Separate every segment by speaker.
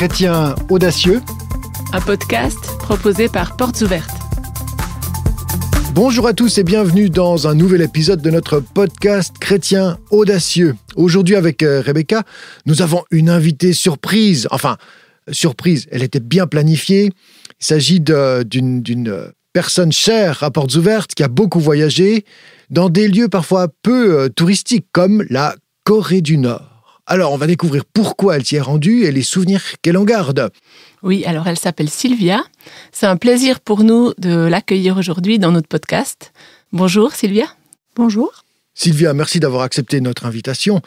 Speaker 1: Chrétiens audacieux,
Speaker 2: un podcast proposé par Portes Ouvertes.
Speaker 1: Bonjour à tous et bienvenue dans un nouvel épisode de notre podcast Chrétiens audacieux. Aujourd'hui avec Rebecca, nous avons une invitée surprise. Enfin, surprise, elle était bien planifiée. Il s'agit d'une personne chère à Portes Ouvertes qui a beaucoup voyagé dans des lieux parfois peu touristiques comme la Corée du Nord. Alors, on va découvrir pourquoi elle s'y est rendue et les souvenirs qu'elle en garde.
Speaker 2: Oui, alors elle s'appelle Sylvia. C'est un plaisir pour nous de l'accueillir aujourd'hui dans notre podcast. Bonjour Sylvia.
Speaker 3: Bonjour.
Speaker 1: Sylvia, merci d'avoir accepté notre invitation.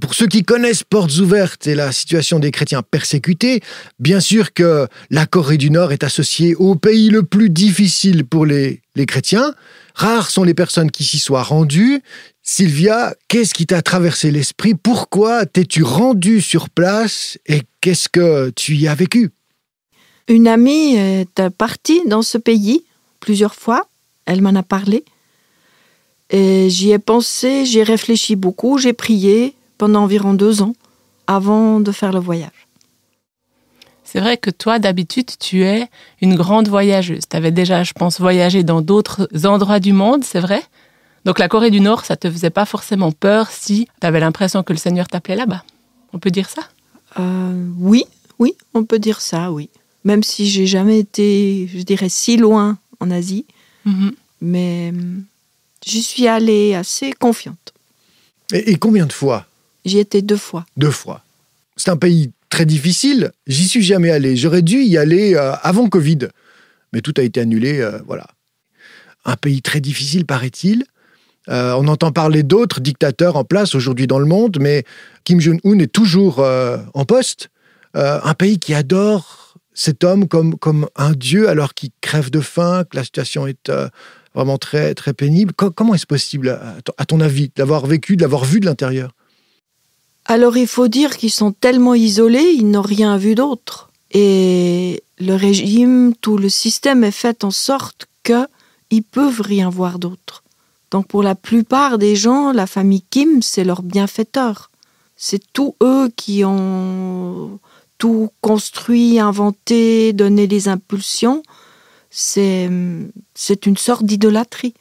Speaker 1: Pour ceux qui connaissent Portes Ouvertes et la situation des chrétiens persécutés, bien sûr que la Corée du Nord est associée au pays le plus difficile pour les chrétiens. Rares sont les personnes qui s'y soient rendues. Sylvia, qu'est-ce qui t'a traversé l'esprit? Pourquoi t'es-tu rendue sur place et qu'est-ce que tu y as vécu?
Speaker 3: Une amie est partie dans ce pays plusieurs fois. Elle m'en a parlé. Et j'y ai pensé, j'y ai réfléchi beaucoup. J'ai prié pendant environ 2 ans avant de faire le voyage.
Speaker 2: C'est vrai que toi, d'habitude, tu es une grande voyageuse. Tu avais déjà, je pense, voyagé dans d'autres endroits du monde, c'est vrai? Donc la Corée du Nord, ça te faisait pas forcément peur si tu avais l'impression que le Seigneur t'appelait là-bas. On peut dire ça?
Speaker 3: Oui, on peut dire ça, oui. Même si j'ai jamais été, je dirais, si loin en Asie. Mais j'y suis allée assez confiante.
Speaker 1: Et combien de fois?
Speaker 3: J'y étais 2 fois.
Speaker 1: 2 fois. C'est un pays très difficile. J'y suis jamais allé. J'aurais dû y aller avant Covid. Mais tout a été annulé, voilà. Un pays très difficile, paraît-il. On entend parler d'autres dictateurs en place aujourd'hui dans le monde, mais Kim Jong-un est toujours en poste. Un pays qui adore cet homme comme un dieu alors qu'il crève de faim, que la situation est vraiment très, très pénible. Comment est-ce possible, à ton avis, de l'avoir vécu, de l'avoir vu de l'intérieur?
Speaker 3: Alors il faut dire qu'ils sont tellement isolés, ils n'ont rien vu d'autre. Et le régime, tout le système est fait en sorte qu'ils ne peuvent rien voir d'autre. Donc pour la plupart des gens, la famille Kim, c'est leur bienfaiteur. C'est tous eux qui ont tout construit, inventé, donné des impulsions. C'est une sorte d'idolâtrie.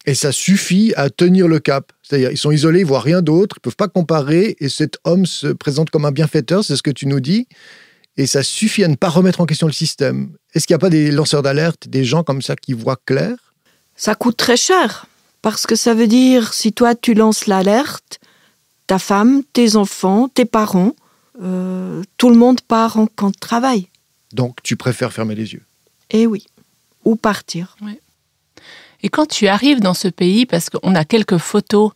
Speaker 1: Et ça suffit à tenir le cap. C'est-à-dire, ils sont isolés, ils ne voient rien d'autre, ils ne peuvent pas comparer, et cet homme se présente comme un bienfaiteur, c'est ce que tu nous dis, et ça suffit à ne pas remettre en question le système. Est-ce qu'il n'y a pas des lanceurs d'alerte, des gens comme ça qui voient clair?
Speaker 3: Ça coûte très cher, parce que ça veut dire, si toi tu lances l'alerte, ta femme, tes enfants, tes parents, tout le monde part en camp de travail.
Speaker 1: Donc tu préfères fermer les yeux?
Speaker 3: Eh oui, ou partir.
Speaker 2: Oui. Et quand tu arrives dans ce pays, parce qu'on a quelques photos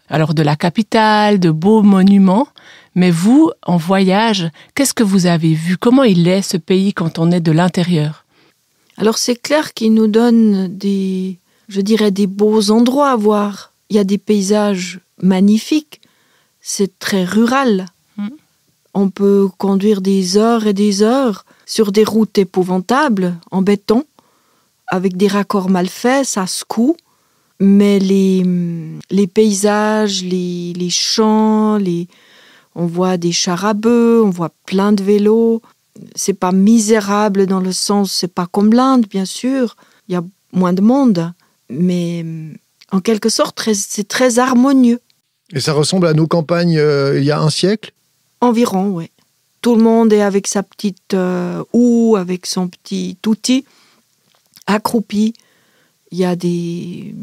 Speaker 2: alors de la capitale, de beaux monuments, mais vous, en voyage, qu'est-ce que vous avez vu? Comment il est ce pays quand on est de l'intérieur?
Speaker 3: Alors c'est clair qu'il nous donne des beaux endroits à voir. Il y a des paysages magnifiques. C'est très rural. On peut conduire des heures et des heures sur des routes épouvantables, en béton, avec des raccords mal faits, ça secoue. Mais les paysages, les champs, on voit des chars à bœufs, on voit plein de vélos. C'est pas misérable dans le sens, c'est pas comme l'Inde, bien sûr. Il y a moins de monde. Mais en quelque sorte, c'est très harmonieux.
Speaker 1: Et ça ressemble à nos campagnes il y a un siècle?
Speaker 3: Environ, oui. Tout le monde est avec sa petite houe, avec son petit outil, accroupi. Il y a des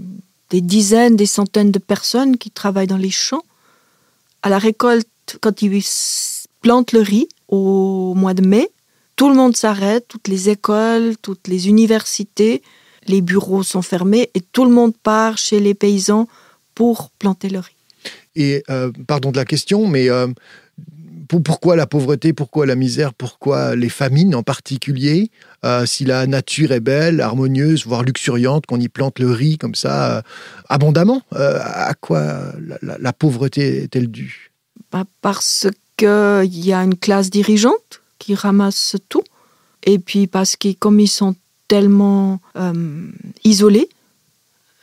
Speaker 3: dizaines, des centaines de personnes qui travaillent dans les champs. À la récolte, quand ils plantent le riz au mois de mai, tout le monde s'arrête, toutes les écoles, toutes les universités, les bureaux sont fermés et tout le monde part chez les paysans pour planter le riz.
Speaker 1: Et pardon de la question, mais pourquoi la pauvreté, pourquoi la misère, pourquoi les famines en particulier? Si la nature est belle, harmonieuse, voire luxuriante, qu'on y plante le riz comme ça abondamment, à quoi la pauvreté est-elle due?
Speaker 3: Parce qu'il y a une classe dirigeante qui ramasse tout, et puis parce que comme ils sont tellement isolés,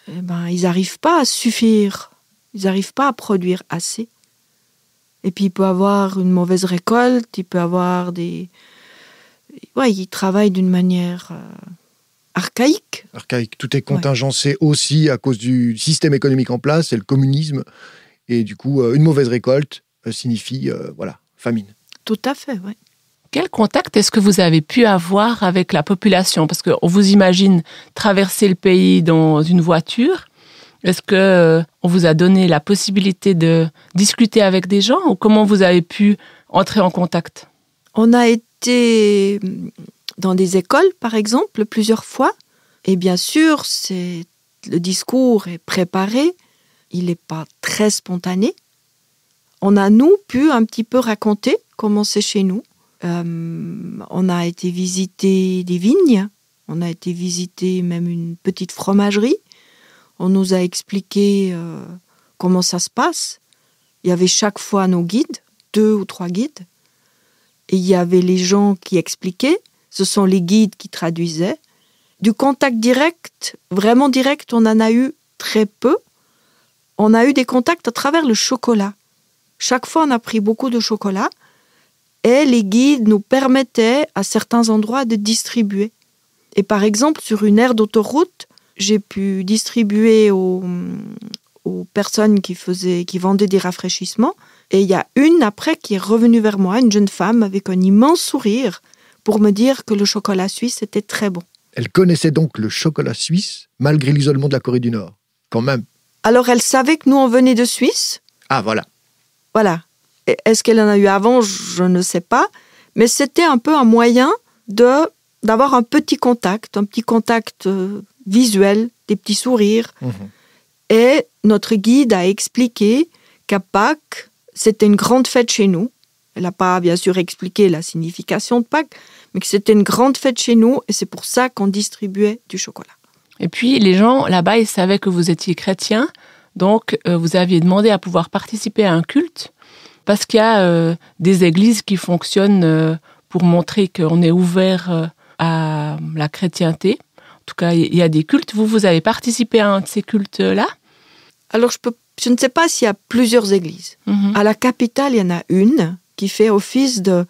Speaker 3: ils n'arrivent pas à suffire, ils n'arrivent pas à produire assez. Et puis il peut avoir une mauvaise récolte, il peut avoir des... Ouais, il travaille d'une manière archaïque.
Speaker 1: Archaïque, tout est contingencé aussi à cause du système économique en place, c'est le communisme. Et du coup, une mauvaise récolte signifie, famine.
Speaker 3: Tout à fait, oui.
Speaker 2: Quel contact est-ce que vous avez pu avoir avec la population? Parce qu'on vous imagine traverser le pays dans une voiture. Est-ce qu'on vous a donné la possibilité de discuter avec des gens ou comment vous avez pu entrer en contact?
Speaker 3: On a été dans des écoles, par exemple, plusieurs fois. Et bien sûr, le discours est préparé. Il n'est pas très spontané. On a, nous, pu un petit peu raconter comment c'est chez nous. On a été visiter des vignes, on a été visiter même une petite fromagerie. On nous a expliqué comment ça se passe. Il y avait chaque fois nos guides, 2 ou 3 guides. Et il y avait les gens qui expliquaient, ce sont les guides qui traduisaient. Du contact direct, vraiment direct, on en a eu très peu. On a eu des contacts à travers le chocolat. Chaque fois, on a pris beaucoup de chocolat. Et les guides nous permettaient, à certains endroits, de distribuer. Et par exemple, sur une aire d'autoroute, j'ai pu distribuer aux personnes qui vendaient des rafraîchissements. Et il y a une, après, qui est revenue vers moi, une jeune femme, avec un immense sourire, pour me dire que le chocolat suisse était très bon.
Speaker 1: Elle connaissait donc le chocolat suisse, malgré l'isolement de la Corée du Nord, quand même.
Speaker 3: Alors, elle savait que nous, on venait de Suisse.
Speaker 1: Ah, voilà.
Speaker 3: Voilà. Est-ce qu'elle en a eu avant? Je ne sais pas. Mais c'était un peu un moyen d'avoir un petit contact visuel, des petits sourires. Mmh. Et notre guide a expliqué qu'à Pâques, c'était une grande fête chez nous. Elle n'a pas, bien sûr, expliqué la signification de Pâques, mais que c'était une grande fête chez nous et c'est pour ça qu'on distribuait du chocolat.
Speaker 2: Et puis, les gens, là-bas, ils savaient que vous étiez chrétien, donc vous aviez demandé à pouvoir participer à un culte. Parce qu'il y a des églises qui fonctionnent pour montrer qu'on est ouvert à la chrétienté. En tout cas, il y a des cultes. Vous avez participé à un de ces cultes-là?
Speaker 3: Alors, je ne sais pas s'il y a plusieurs églises. Mm-hmm. À la capitale, il y en a une qui fait office de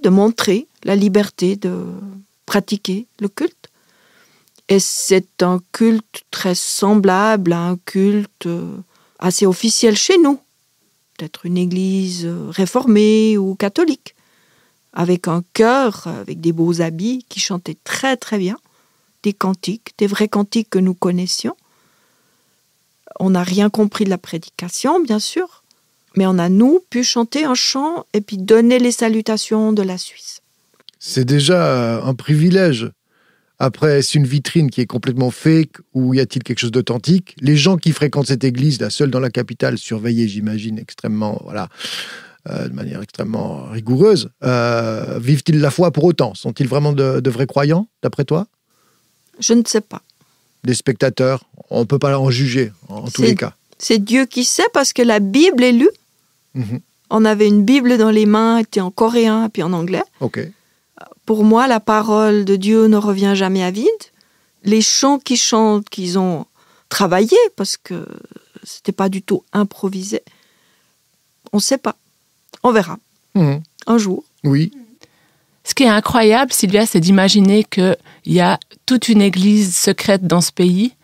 Speaker 3: montrer la liberté de pratiquer le culte. Et c'est un culte très semblable à un culte assez officiel chez nous. Peut-être une église réformée ou catholique, avec un chœur, avec des beaux habits, qui chantait très très bien, des cantiques, des vrais cantiques que nous connaissions. On n'a rien compris de la prédication, bien sûr, mais on a, nous, pu chanter un chant et puis donner les salutations de la Suisse.
Speaker 1: C'est déjà un privilège. Après, est-ce une vitrine qui est complètement fake ou y a-t-il quelque chose d'authentique? Les gens qui fréquentent cette église, la seule dans la capitale, surveillée, j'imagine, de manière extrêmement rigoureuse, vivent-ils la foi pour autant? Sont-ils vraiment de vrais croyants, d'après toi?
Speaker 3: Je ne sais pas.
Speaker 1: Des spectateurs, on ne peut pas en juger, en tous les cas.
Speaker 3: C'est Dieu qui sait, parce que la Bible est lue. Mm-hmm. On avait une Bible dans les mains, elle était en coréen et puis en anglais.
Speaker 1: Ok.
Speaker 3: Pour moi, la parole de Dieu ne revient jamais à vide. Les chants qu'ils chantent, qu'ils ont travaillé, parce que c'était pas du tout improvisé, on ne sait pas. On verra. Un jour.
Speaker 1: Oui.
Speaker 2: Ce qui est incroyable, Sylvia, c'est d'imaginer qu'il y a toute une église secrète dans ce pays.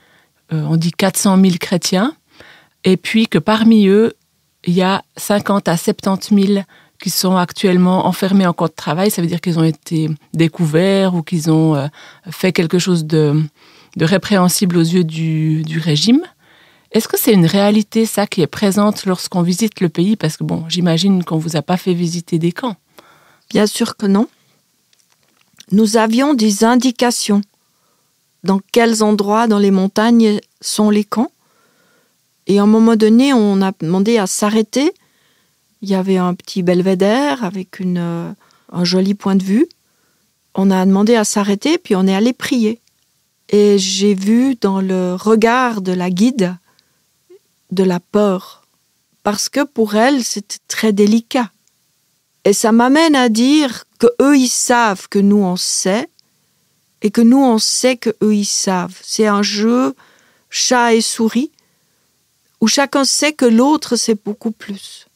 Speaker 2: On dit 400 000 chrétiens. Et puis que parmi eux, il y a 50 à 70 000 qui sont actuellement enfermés en camp de travail. Ça veut dire qu'ils ont été découverts ou qu'ils ont fait quelque chose de répréhensible aux yeux du régime. Est-ce que c'est une réalité, ça, qui est présente lorsqu'on visite le pays? Parce que, j'imagine qu'on ne vous a pas fait visiter des camps.
Speaker 3: Bien sûr que non. Nous avions des indications dans quels endroits dans les montagnes sont les camps. Et à un moment donné, on a demandé à s'arrêter. Il y avait un petit belvédère avec un joli point de vue. On a demandé à s'arrêter, puis on est allé prier. Et j'ai vu dans le regard de la guide de la peur. Parce que pour elle, c'était très délicat. Et ça m'amène à dire qu'eux, ils savent que nous, on sait, et que nous, on sait qu'eux, ils savent. C'est un jeu chat et souris, où chacun sait que l'autre sait beaucoup plus.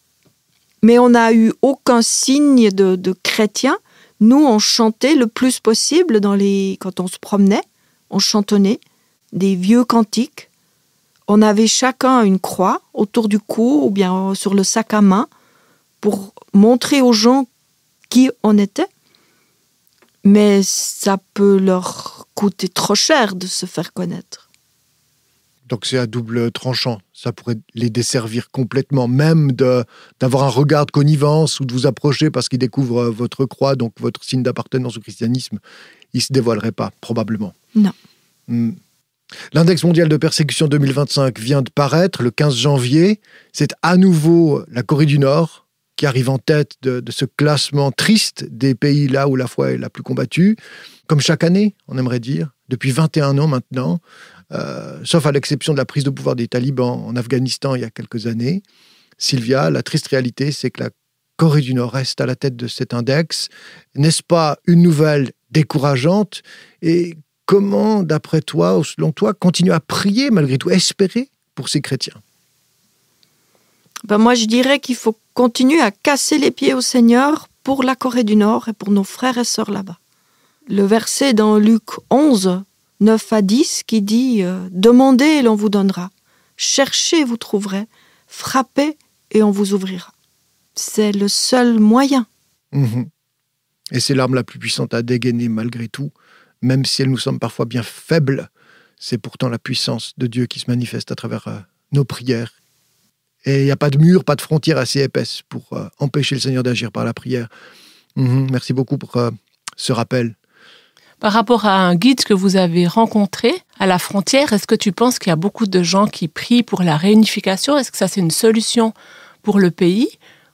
Speaker 3: Mais on n'a eu aucun signe de chrétiens. Nous, on chantait le plus possible quand on se promenait. On chantonnait des vieux cantiques. On avait chacun une croix autour du cou ou bien sur le sac à main pour montrer aux gens qui on était. Mais ça peut leur coûter trop cher de se faire connaître.
Speaker 1: Donc c'est à double tranchant. Ça pourrait les desservir complètement, même d'avoir un regard de connivence ou de vous approcher parce qu'ils découvrent votre croix, donc votre signe d'appartenance au christianisme. Ils ne se dévoileraient pas, probablement.
Speaker 3: Non.
Speaker 1: L'index mondial de persécution 2025 vient de paraître le 15 janvier. C'est à nouveau la Corée du Nord qui arrive en tête de ce classement triste des pays là où la foi est la plus combattue. Comme chaque année, on aimerait dire, depuis 21 ans maintenant, sauf à l'exception de la prise de pouvoir des talibans en Afghanistan il y a quelques années. Sylvia, la triste réalité, c'est que la Corée du Nord reste à la tête de cet index. N'est-ce pas une nouvelle décourageante? Et comment, d'après toi, ou selon toi, continuer à prier malgré tout, espérer pour ces chrétiens?
Speaker 3: Moi, je dirais qu'il faut continuer à casser les pieds au Seigneur pour la Corée du Nord et pour nos frères et sœurs là-bas. Le verset dans Luc 11, 9 à 10, qui dit « Demandez et l'on vous donnera. Cherchez et vous trouverez. Frappez et on vous ouvrira. » C'est le seul moyen.
Speaker 1: Et c'est l'arme la plus puissante à dégainer malgré tout. Même si elle nous semble parfois bien faible, c'est pourtant la puissance de Dieu qui se manifeste à travers nos prières. Et il n'y a pas de mur, pas de frontière assez épaisse pour empêcher le Seigneur d'agir par la prière. Merci beaucoup pour ce rappel.
Speaker 2: Par rapport à un guide que vous avez rencontré à la frontière, est-ce que tu penses qu'il y a beaucoup de gens qui prient pour la réunification? Est-ce que ça, c'est une solution pour le pays?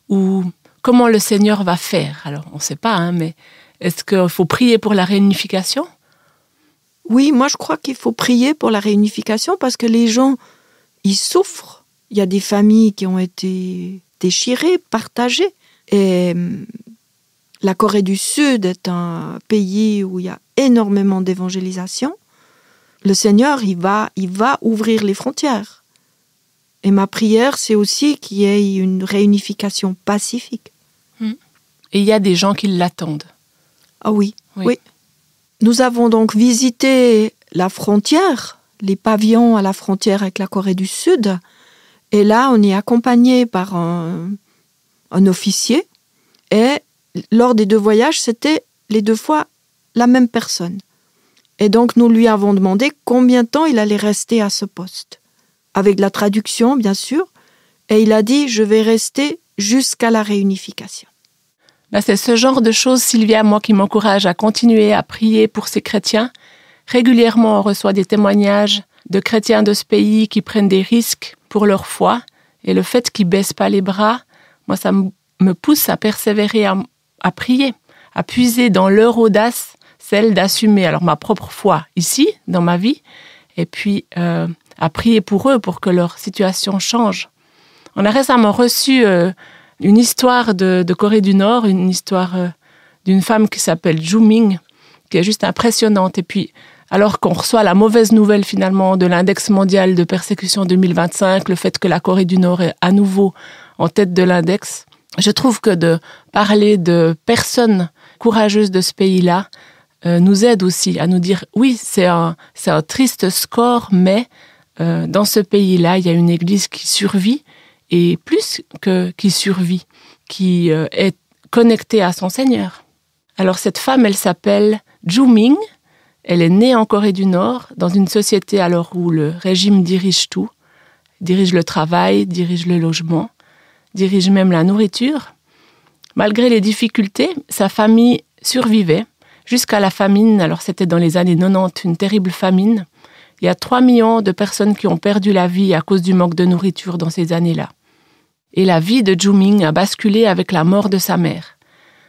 Speaker 2: Ou comment le Seigneur va faire? Alors, on ne sait pas, mais est-ce qu'il faut prier pour la réunification?
Speaker 3: Oui, moi je crois qu'il faut prier pour la réunification parce que les gens, ils souffrent. Il y a des familles qui ont été déchirées, partagées. Et la Corée du Sud est un pays où il y a énormément d'évangélisation. Le Seigneur, il va ouvrir les frontières. Et ma prière, c'est aussi qu'il y ait une réunification pacifique.
Speaker 2: Et il y a des gens qui l'attendent.
Speaker 3: Ah oui. Nous avons donc visité la frontière, les pavillons à la frontière avec la Corée du Sud. Et là, on est accompagné par un officier. Et lors des 2 voyages, c'était les 2 fois la même personne. Et donc, nous lui avons demandé combien de temps il allait rester à ce poste. Avec la traduction, bien sûr. Et il a dit, je vais rester jusqu'à la réunification.
Speaker 2: C'est ce genre de choses, Sylvia, moi, qui m'encourage à continuer à prier pour ces chrétiens. Régulièrement, on reçoit des témoignages de chrétiens de ce pays qui prennent des risques pour leur foi. Et le fait qu'ils ne baissent pas les bras, moi, ça me pousse à persévérer, à prier, à puiser dans leur audace, celle d'assumer alors ma propre foi ici, dans ma vie, et puis à prier pour eux, pour que leur situation change. On a récemment reçu une histoire de Corée du Nord, une histoire d'une femme qui s'appelle Ju Ming, qui est juste impressionnante. Et puis, alors qu'on reçoit la mauvaise nouvelle finalement de l'index mondial de persécution 2025, le fait que la Corée du Nord est à nouveau en tête de l'index, je trouve que de parler de personnes courageuses de ce pays-là nous aide aussi à nous dire, oui, c'est un triste score, mais dans ce pays-là, il y a une église qui survit, et plus que qui survit, qui est connectée à son Seigneur. Alors cette femme, elle s'appelle Ju Ming. Elle est née en Corée du Nord, dans une société alors où le régime dirige tout, dirige le travail, dirige le logement, dirige même la nourriture. Malgré les difficultés, sa famille survivait jusqu'à la famine. Alors c'était dans les années 90, une terrible famine. Il y a 3 millions de personnes qui ont perdu la vie à cause du manque de nourriture dans ces années-là. Et la vie de Ju Ming a basculé avec la mort de sa mère.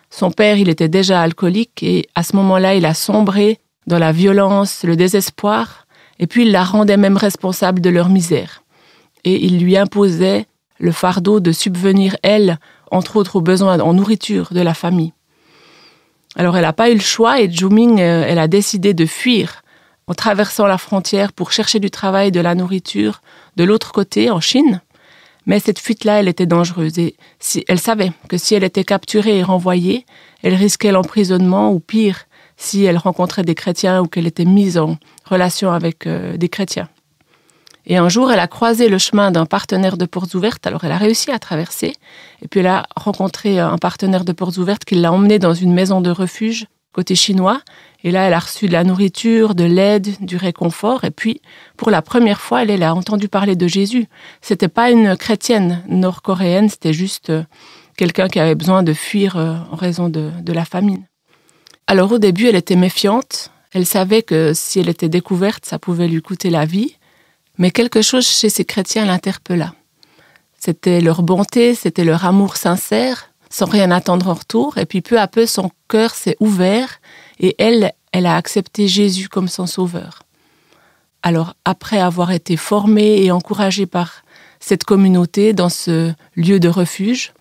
Speaker 2: Son père, il était déjà alcoolique et à ce moment-là, il a sombré dans la violence, le désespoir, et puis il la rendait même responsable de leur misère. Et il lui imposait le fardeau de subvenir, elle, entre autres aux besoins en nourriture de la famille. Alors elle n'a pas eu le choix et Ju Ming, elle a décidé de fuir en traversant la frontière pour chercher du travail, de la nourriture, de l'autre côté, en Chine. Mais cette fuite-là, elle était dangereuse. Et elle savait que si elle était capturée et renvoyée, elle risquait l'emprisonnement ou pire, si elle rencontrait des chrétiens ou qu'elle était mise en relation avec des chrétiens. Et un jour, elle a croisé le chemin d'un partenaire de Portes Ouvertes. Alors, elle a réussi à traverser. Et puis, elle a rencontré un partenaire de Portes Ouvertes qui l'a emmenée dans une maison de refuge côté chinois. Et là, elle a reçu de la nourriture, de l'aide, du réconfort. Et puis, pour la première fois, elle a entendu parler de Jésus. C'était pas une chrétienne nord-coréenne, c'était juste quelqu'un qui avait besoin de fuir en raison de la famine. Alors, au début, elle était méfiante. Elle savait que si elle était découverte, ça pouvait lui coûter la vie. Mais quelque chose chez ces chrétiens l'interpella. C'était leur bonté, c'était leur amour sincère, sans rien attendre en retour. Et puis peu à peu, son cœur s'est ouvert et elle a accepté Jésus comme son sauveur. Alors, après avoir été formée et encouragée par cette communauté dans ce lieu de refuge,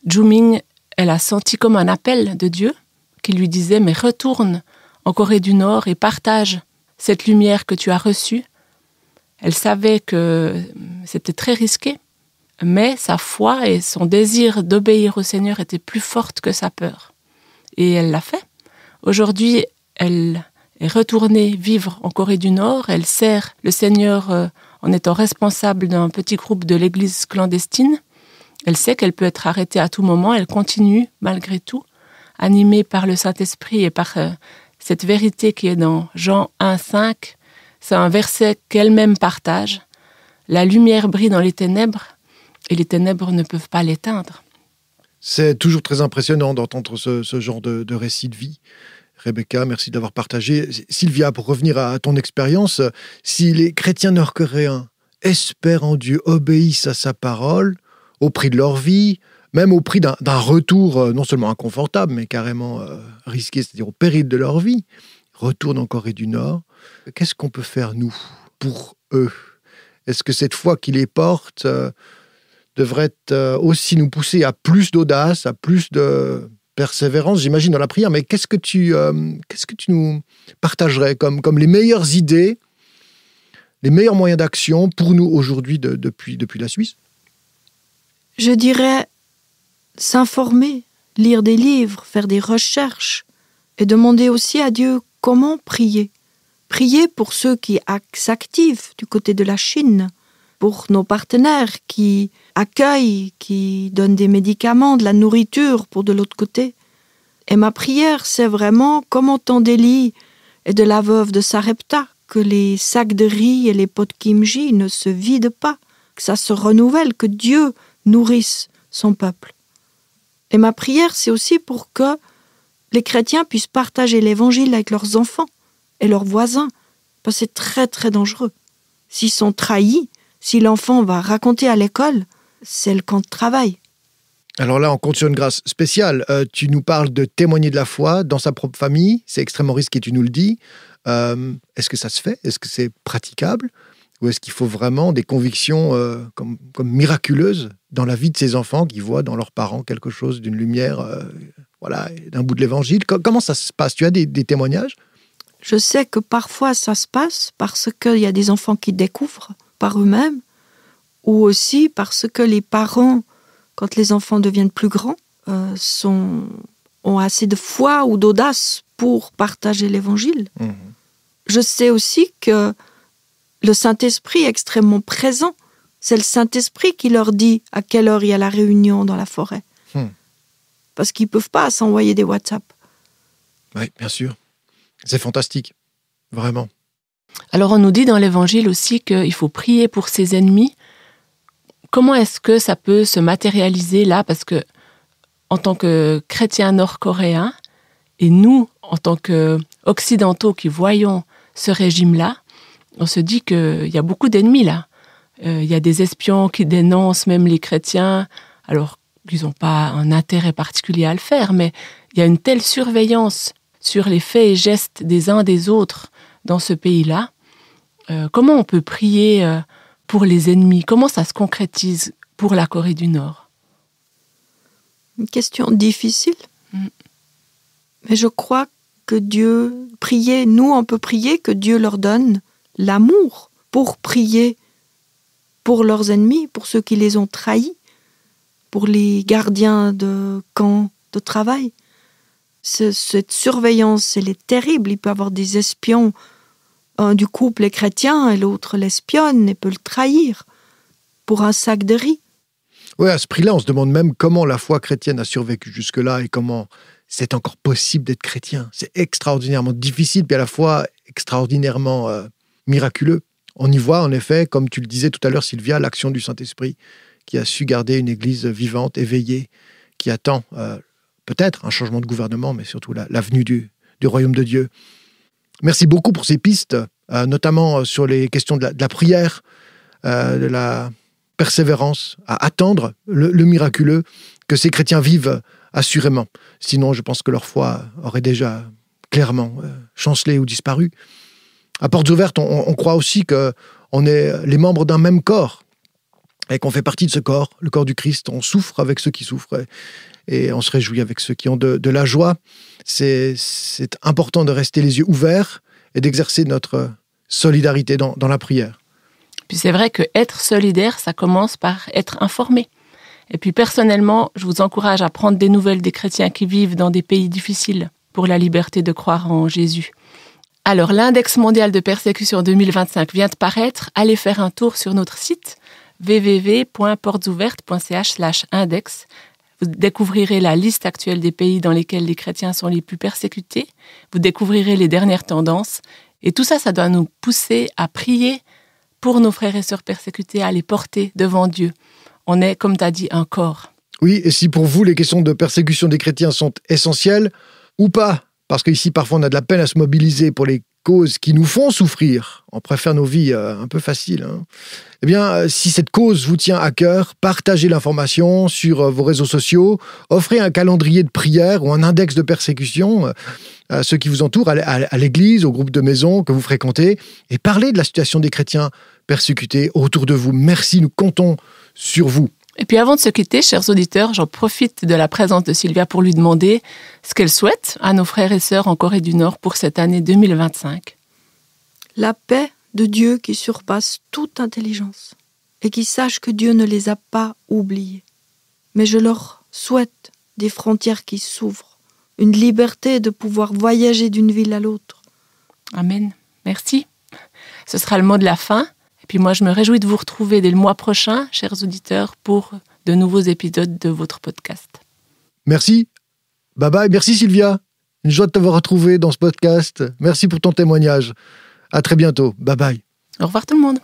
Speaker 2: Ju-Ming, elle a senti comme un appel de Dieu qui lui disait « Mais retourne en Corée du Nord et partage cette lumière que tu as reçue. » Elle savait que c'était très risqué, mais sa foi et son désir d'obéir au Seigneur étaient plus fortes que sa peur. Et elle l'a fait. Aujourd'hui, elle est retournée vivre en Corée du Nord. Elle sert le Seigneur en étant responsable d'un petit groupe de l'église clandestine. Elle sait qu'elle peut être arrêtée à tout moment. Elle continue, malgré tout, animée par le Saint-Esprit et par cette vérité qui est dans Jean 1,5. C'est un verset qu'elle-même partage. La lumière brille dans les ténèbres et les ténèbres ne peuvent pas l'éteindre.
Speaker 1: C'est toujours très impressionnant d'entendre ce genre de récit de vie. Rebecca, merci d'avoir partagé. Sylvia, pour revenir à ton expérience, si les chrétiens nord-coréens espèrent en Dieu, obéissent à sa parole, au prix de leur vie, même au prix d'un retour non seulement inconfortable, mais carrément risqué, c'est-à-dire au péril de leur vie, retournent en Corée du Nord, qu'est-ce qu'on peut faire, nous, pour eux? Est-ce que cette foi qui les porte devrait aussi nous pousser à plus d'audace, à plus de persévérance, j'imagine, dans la prière? Mais qu'est-ce que tu nous partagerais comme les meilleures idées, les meilleurs moyens d'action pour nous aujourd'hui depuis la Suisse?
Speaker 3: Je dirais s'informer, lire des livres, faire des recherches et demander aussi à Dieu comment prier. Prier pour ceux qui s'activent du côté de la Chine, pour nos partenaires qui accueillent, qui donnent des médicaments, de la nourriture pour de l'autre côté. Et ma prière, c'est vraiment comme au temps d'Élie et de la veuve de Sarepta, que les sacs de riz et les pots de kimchi ne se vident pas, que ça se renouvelle, que Dieu nourrisse son peuple. Et ma prière, c'est aussi pour que les chrétiens puissent partager l'évangile avec leurs enfants et leurs voisins, parce que c'est très très dangereux. S'ils sont trahis, si l'enfant va raconter à l'école, c'est le camp de travail.
Speaker 1: Alors là, on compte sur une grâce spéciale. Tu nous parles de témoigner de la foi dans sa propre famille. C'est extrêmement risqué, tu nous le dis. Est-ce que ça se fait? Est-ce que c'est praticable? Ou est-ce qu'il faut vraiment des convictions comme miraculeuses dans la vie de ces enfants qui voient dans leurs parents quelque chose d'une lumière, d'un bout de l'évangile? Comment ça se passe? Tu as des témoignages?
Speaker 3: Je sais que parfois ça se passe parce qu'il y a des enfants qui découvrent par eux-mêmes, ou aussi parce que les parents, quand les enfants deviennent plus grands, ont assez de foi ou d'audace pour partager l'évangile. Mmh. Je sais aussi que le Saint-Esprit est extrêmement présent. C'est le Saint-Esprit qui leur dit à quelle heure il y a la réunion dans la forêt. Parce qu'ils ne peuvent pas s'envoyer des WhatsApp.
Speaker 1: Oui, bien sûr. C'est fantastique, vraiment.
Speaker 2: Alors on nous dit dans l'Évangile aussi qu'il faut prier pour ses ennemis. Comment est-ce que ça peut se matérialiser là? Parce que en tant que chrétiens nord-coréens, et nous, en tant qu'occidentaux qui voyons ce régime-là, on se dit qu'il y a beaucoup d'ennemis là. Il y a des espions qui dénoncent même les chrétiens, alors qu'ils n'ont pas un intérêt particulier à le faire, mais il y a une telle surveillance sur les faits et gestes des uns des autres dans ce pays-là. Comment on peut prier pour les ennemis? Comment ça se concrétise pour la Corée du Nord?
Speaker 3: Une question difficile. Mais je crois que nous on peut prier que Dieu leur donne l'amour pour prier pour leurs ennemis, pour ceux qui les ont trahis, pour les gardiens de camps de travail. Cette surveillance, elle est terrible. Il peut y avoir des espions. Un du couple est chrétien et l'autre l'espionne et peut le trahir pour un sac de riz.
Speaker 1: Oui, à ce prix-là, on se demande même comment la foi chrétienne a survécu jusque-là et comment c'est encore possible d'être chrétien. C'est extraordinairement difficile, puis à la fois extraordinairement miraculeux. On y voit, en effet, comme tu le disais tout à l'heure, Sylvia, l'action du Saint-Esprit qui a su garder une Église vivante, éveillée, qui attend peut-être un changement de gouvernement, mais surtout la venue du royaume de Dieu. Merci beaucoup pour ces pistes, notamment sur les questions de la prière, de la persévérance, à attendre le miraculeux que ces chrétiens vivent assurément. Sinon, je pense que leur foi aurait déjà clairement chancelé ou disparu. À Portes Ouvertes, on croit aussi qu'on est les membres d'un même corps et qu'on fait partie de ce corps, le corps du Christ. On souffre avec ceux qui souffrent et on se réjouit avec ceux qui ont de la joie. C'est important de rester les yeux ouverts et d'exercer notre solidarité dans la prière.
Speaker 2: Puis c'est vrai que être solidaire, ça commence par être informé. Et puis personnellement, je vous encourage à prendre des nouvelles des chrétiens qui vivent dans des pays difficiles pour la liberté de croire en Jésus. Alors, l'index mondial de persécution 2025 vient de paraître. Allez faire un tour sur notre site www.portesouvertes.ch/index. Vous découvrirez la liste actuelle des pays dans lesquels les chrétiens sont les plus persécutés. Vous découvrirez les dernières tendances. Et tout ça, ça doit nous pousser à prier pour nos frères et sœurs persécutés, à les porter devant Dieu. On est, comme tu as dit, un corps.
Speaker 1: Oui, et si pour vous, les questions de persécution des chrétiens sont essentielles ou pas, parce qu'ici, parfois, on a de la peine à se mobiliser pour les causes qui nous font souffrir. On préfère nos vies un peu faciles. Eh bien, si cette cause vous tient à cœur, partagez l'information sur vos réseaux sociaux, offrez un calendrier de prière ou un index de persécution à ceux qui vous entourent, à l'église, au groupe de maison que vous fréquentez, et parlez de la situation des chrétiens persécutés autour de vous. Merci, nous comptons sur vous.
Speaker 2: Et puis avant de se quitter, chers auditeurs, j'en profite de la présence de Sylvia pour lui demander ce qu'elle souhaite à nos frères et sœurs en Corée du Nord pour cette année 2025.
Speaker 3: La paix de Dieu qui surpasse toute intelligence et qui sache que Dieu ne les a pas oubliés. Mais je leur souhaite des frontières qui s'ouvrent, une liberté de pouvoir voyager d'une ville à l'autre.
Speaker 2: Amen. Merci. Ce sera le mot de la fin. Puis moi, je me réjouis de vous retrouver dès le mois prochain, chers auditeurs, pour de nouveaux épisodes de votre podcast.
Speaker 1: Merci. Bye bye. Merci Sylvia. Une joie de t'avoir retrouvé dans ce podcast. Merci pour ton témoignage. À très bientôt. Bye bye.
Speaker 2: Au revoir tout le monde.